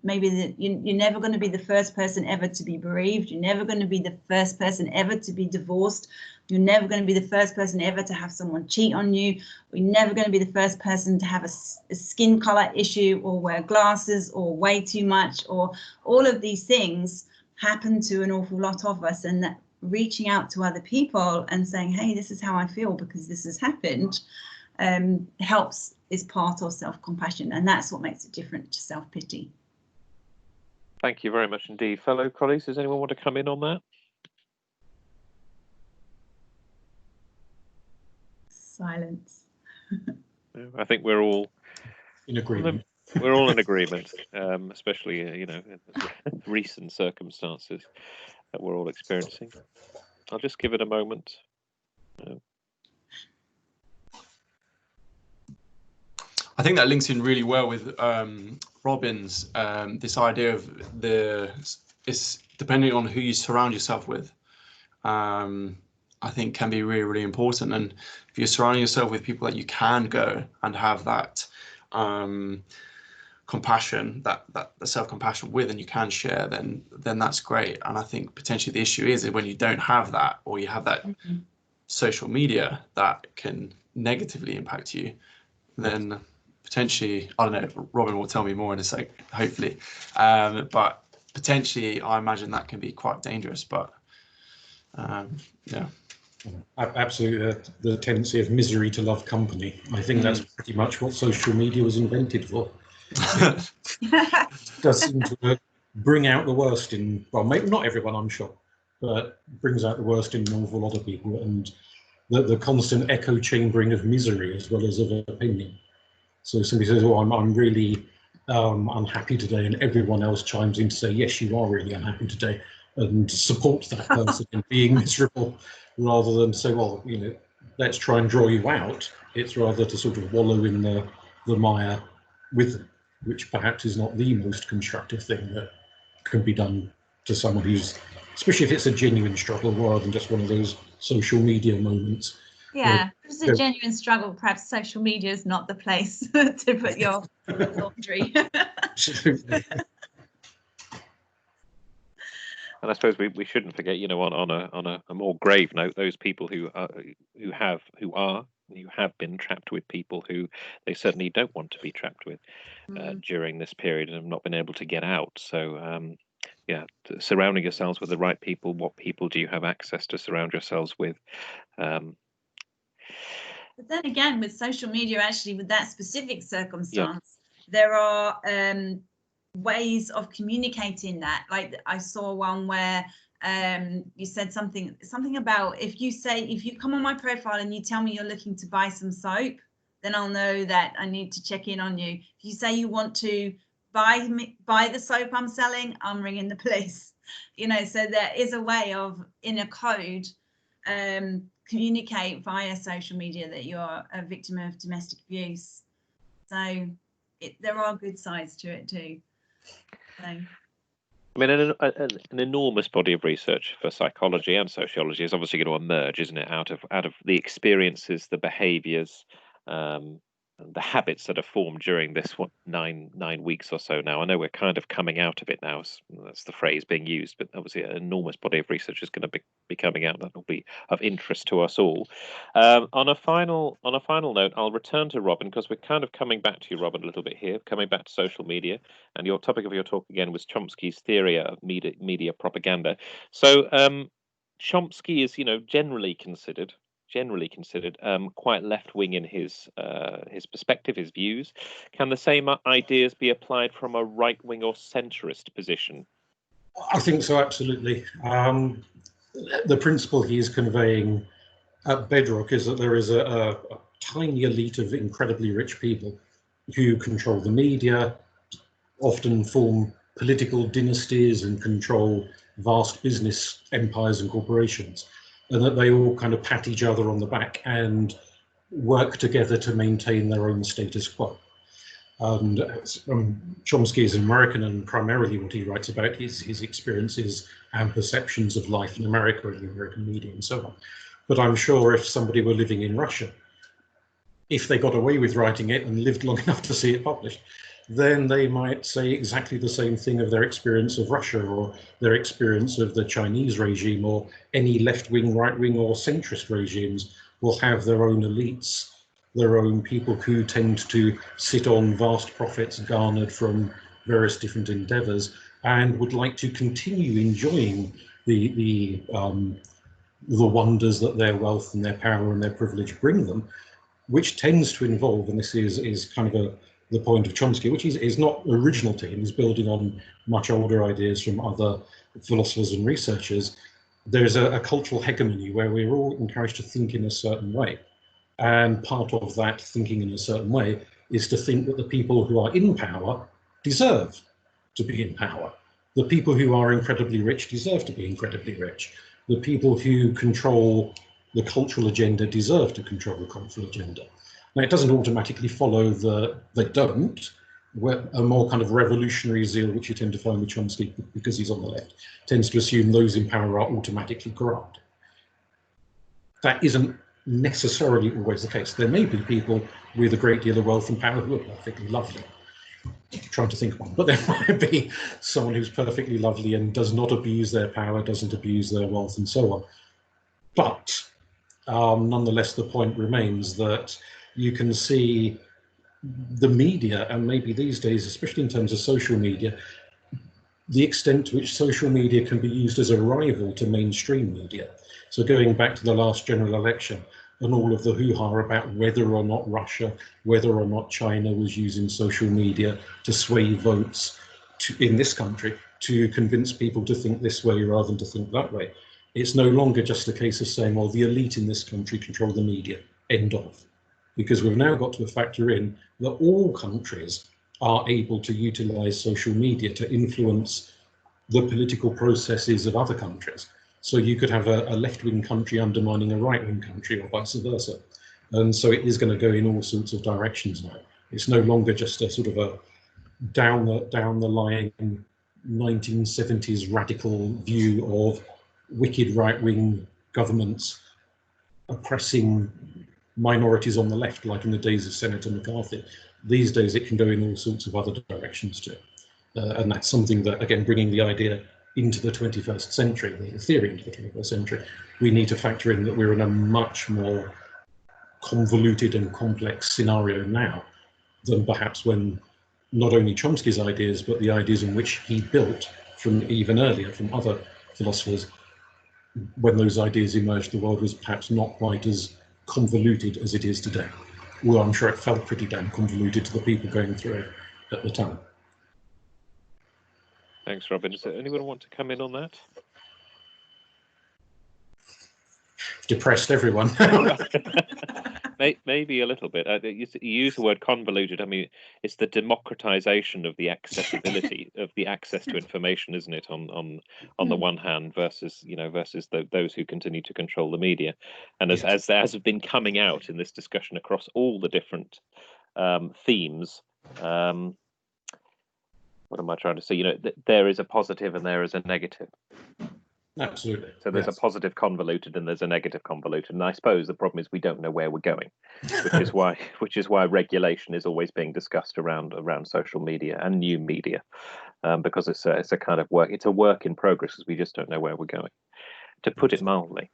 Maybe you're never going to be the first person ever to be bereaved. You're never going to be the first person ever to be divorced. You're never going to be the first person ever to have someone cheat on you. You're never going to be the first person to have a skin color issue or wear glasses or weigh too much, or all of these things happen to an awful lot of us. And that reaching out to other people and saying, hey, this is how I feel because this has happened, helps, is part of self-compassion, and that's what makes it different to self-pity. Thank you very much indeed. Fellow colleagues, does anyone want to come in on that? Silence. I think we're all In agreement. We're all in agreement, especially recent circumstances that we're all experiencing. I'll just give it a moment. I think that links in really well with Robin's, this idea of it's depending on who you surround yourself with, I think can be really, really important. And if you're surrounding yourself with people that you can go and have that compassion, that self-compassion with, and you can share, then that's great. And I think potentially the issue is when you don't have that, or you have that social media that can negatively impact you, then potentially, I don't know, Robin will tell me more in a sec, hopefully, but potentially I imagine that can be quite dangerous. But yeah, absolutely, the tendency of misery to love company. I think that's pretty much what social media was invented for. It does seem to bring out the worst in, well, maybe not everyone, I'm sure, but brings out the worst in an awful lot of people, and the constant echo chambering of misery as well as of opinion. So somebody says, oh, I'm really unhappy today, and everyone else chimes in to say, yes, you are really unhappy today, and support that person in being miserable, rather than say, well, let's try and draw you out. It's rather to sort of wallow in the mire with them. which perhaps is not the most constructive thing that can be done to someone who's, especially if it's a genuine struggle rather than just one of those social media moments. Yeah, if it's a genuine struggle, perhaps social media is not the place to put your laundry. Absolutely. And I suppose we shouldn't forget, you know, on a more grave note, those people who have been trapped with people who they certainly don't want to be trapped with during this period and have not been able to get out. So yeah, surrounding yourselves with the right people. What people do you have access to surround yourselves with? But then again, with social media, actually, with that specific circumstance, there are ways of communicating that. Like I saw one where you said something about if you come on my profile and you tell me you're looking to buy some soap, then I'll know that I need to check in on you. If you say you want to buy the soap I'm selling, I'm ringing the police. You know, so there is a way of, in a code, communicate via social media that you're a victim of domestic abuse. So there are good sides to it too. So. I mean, an enormous body of research for psychology and sociology is obviously going to emerge, isn't it, out of the experiences, the behaviours, the habits that are formed during this 9 weeks or so now. I know we're kind of coming out of it now. That's the phrase being used, but obviously an enormous body of research is going to be coming out that will be of interest to us all. On a final note, I'll return to Robin, because we're kind of coming back to you, Robin, a little bit here, coming back to social media, and your topic of your talk again was Chomsky's theory of media propaganda. So Chomsky is, you know, generally considered quite left-wing in his perspective, his views. Can the same ideas be applied from a right-wing or centrist position? I think so, absolutely. The principle he is conveying at bedrock is that there is a tiny elite of incredibly rich people who control the media, often form political dynasties and control vast business empires and corporations, and that they all kind of pat each other on the back and work together to maintain their own status quo. And Chomsky is an American, and primarily what he writes about is his experiences and perceptions of life in America and the American media and so on. But I'm sure if somebody were living in Russia, if they got away with writing it and lived long enough to see it published, then they might say exactly the same thing of their experience of Russia or their experience of the Chinese regime, or any left-wing, right-wing or centrist regimes will have their own elites, their own people who tend to sit on vast profits garnered from various different endeavors and would like to continue enjoying the wonders that their wealth and their power and their privilege bring them, which tends to involve, and this is kind of the point of Chomsky, which is not original to him, he's building on much older ideas from other philosophers and researchers. There's a cultural hegemony where we're all encouraged to think in a certain way. And part of that thinking in a certain way is to think that the people who are in power deserve to be in power. The people who are incredibly rich deserve to be incredibly rich. The people who control the cultural agenda deserve to control the cultural agenda. Now, it doesn't automatically follow that they don't. A more kind of revolutionary zeal, which you tend to find with Chomsky because he's on the left, tends to assume those in power are automatically corrupt. That isn't necessarily always the case. There may be people with a great deal of wealth and power who are perfectly lovely. I'm trying to think of one, but there might be someone who's perfectly lovely and does not abuse their power, doesn't abuse their wealth, and so on. But nonetheless, the point remains that you can see the media, and maybe these days, especially in terms of social media, the extent to which social media can be used as a rival to mainstream media. So going back to the last general election and all of the hoo-ha about whether or not Russia, whether or not China was using social media to sway votes in this country to convince people to think this way rather than to think that way. It's no longer just a case of saying, well, the elite in this country control the media, end of. Because we've now got to factor in that all countries are able to utilize social media to influence the political processes of other countries. So you could have a left-wing country undermining a right-wing country or vice versa. And so it is going to go in all sorts of directions now. It's no longer just a sort of a down the line 1970s radical view of wicked right-wing governments oppressing minorities on the left, like in the days of Senator McCarthy. These days it can go in all sorts of other directions too. And that's something that, again, bringing the idea into the 21st century, the theory into the 21st century, we need to factor in that we're in a much more convoluted and complex scenario now than perhaps when not only Chomsky's ideas, but the ideas in which he built from even earlier, from other philosophers, when those ideas emerged, the world was perhaps not quite as convoluted as it is today. Well, I'm sure it felt pretty damn convoluted to the people going through it at the time. Thanks, Robin. Does anyone want to come in on that? Depressed everyone. Maybe a little bit. You use the word convoluted. I mean, it's the democratization of the accessibility of the access to information, isn't it? On the one hand, versus those who continue to control the media, and as has been coming out in this discussion across all the different themes. What am I trying to say? There is a positive and there is a negative. Absolutely. So there's a positive convoluted and there's a negative convoluted, and I suppose the problem is we don't know where we're going, which is why regulation is always being discussed around social media and new media, because it's a kind of work. It's a work in progress because we just don't know where we're going, to put it mildly.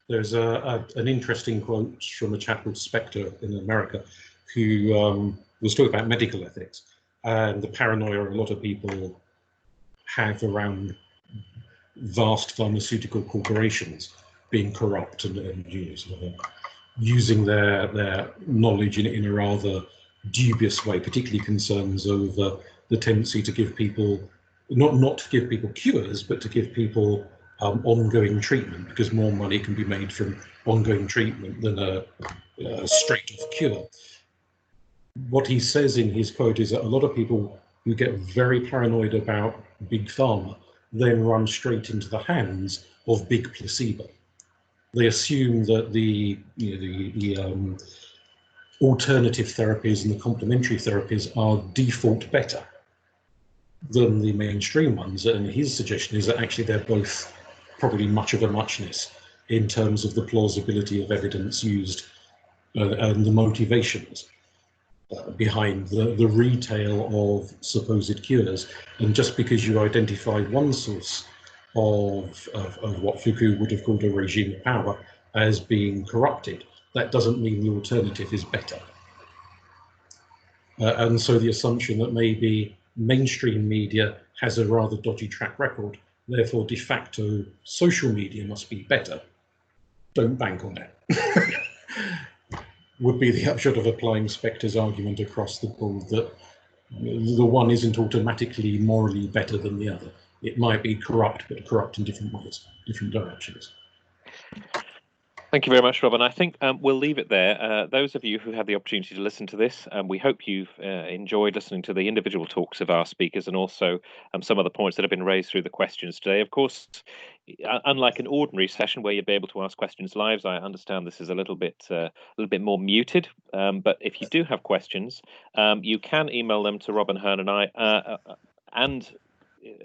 There's an interesting quote from a chap called Spector in America, who was talking about medical ethics and the paranoia a lot of people have around vast pharmaceutical corporations being corrupt and using their knowledge in a rather dubious way, particularly concerns over the tendency to give people, not to give people cures, but to give people ongoing treatment, because more money can be made from ongoing treatment than a straight-off cure. What he says in his quote is that a lot of people who get very paranoid about big pharma then run straight into the hands of big placebo. They assume that the alternative therapies and the complementary therapies are default better than the mainstream ones, and his suggestion is that actually they're both probably much of a muchness in terms of the plausibility of evidence used and the motivations behind the retail of supposed cures. And just because you identify one source of what Foucault would have called a regime of power as being corrupted, that doesn't mean the alternative is better. And so the assumption that maybe mainstream media has a rather dodgy track record, therefore de facto social media must be better, don't bank on that. Would be the upshot of applying Spector's argument across the board, that the one isn't automatically morally better than the other. It might be corrupt, but corrupt in different ways, different directions. Thank you very much, Robin. I think we'll leave it there. Those of you who had the opportunity to listen to this, we hope you've enjoyed listening to the individual talks of our speakers, and also some of the points that have been raised through the questions today. Of course, unlike an ordinary session where you'd be able to ask questions live, I understand this is a little bit more muted. But if you do have questions, you can email them to Robin Herne and I, and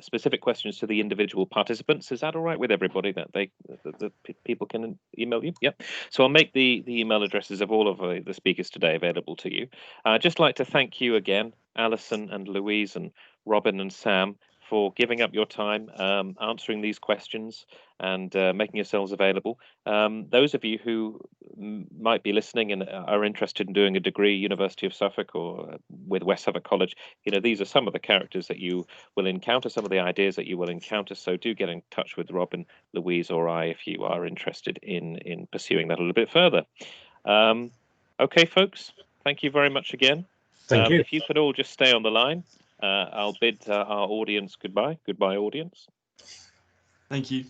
specific questions to the individual participants. Is that all right with everybody, that the people can email you? Yep. So I'll make the email addresses of all of the speakers today available to you. I'd just like to thank you again, Alison and Louise and Robin and Sam, for giving up your time, answering these questions and making yourselves available. Those of you who might be listening and are interested in doing a degree, University of Suffolk or with West Suffolk College, these are some of the characters that you will encounter, some of the ideas that you will encounter. So do get in touch with Robin, Louise or I if you are interested in pursuing that a little bit further. Okay, folks, thank you very much again. Thank you. If you could all just stay on the line, I'll bid our audience goodbye. Goodbye, audience. Thank you.